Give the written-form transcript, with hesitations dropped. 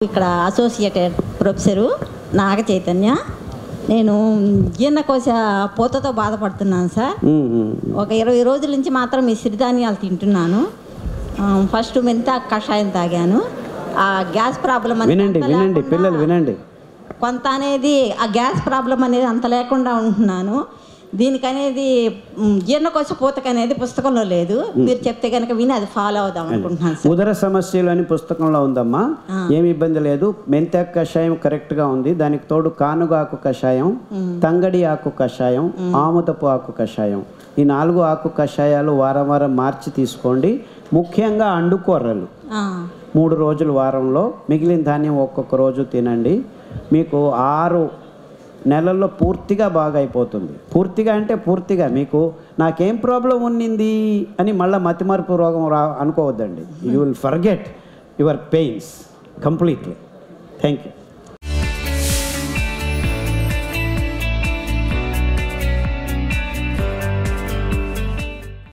ఇక్కడ associated professor Naga Chaitanya. నేను జీర్ణకోశ పూతతో బాధపడుతున్నాను సార్. ఒక 20 రోజుల నుంచి మాత్రం ఈ సిరిధాన్యాలు తింటున్నాను. ఫస్ట్ మెంతాకు కషాయం తాగాను. ఆ గ్యాస్ ప్రాబ్లం వినండి పిల్లలు వినండి. కొంత అనేది ఆ గ్యాస్ ప్రాబ్లం అనేది అంత లేకుండా ఉంటున్నాను. దీనికి అనేది జీర్ణకోశ పూతక అనేది పుస్తకంలో లేదు. మీరు చెప్తే కనుక విని అది ఫాలో అవుదాం అనుకుంటున్నాను సార్. ఉదర సమస్యలు అని పుస్తకంలో ఉందమ్మా, ఏమి ఇబ్బంది లేదు. మెంతాకు కషాయం కరెక్ట్గా ఉంది. దానికి తోడు కానుగ ఆకు కషాయం, తంగడి ఆకు కషాయం, ఆముదపు ఆకు కషాయం, ఈ 4 ఆకు కషాయాలు వారం వారం మార్చి తీసుకోండి. ముఖ్యంగా అండుకూరలు 3 రోజులు వారంలో, మిగిలిన ధాన్యం ఒక్కొక్క రోజు తినండి. మీకు 6 నెలల్లో పూర్తిగా బాగా అయిపోతుంది. పూర్తిగా అంటే పూర్తిగా. మీకు నాకేం ప్రాబ్లం ఉన్నింది అని మళ్ళీ మతిమరుపు రోగం అనుకోవద్దండి. You will forget your pains completely. Thank you.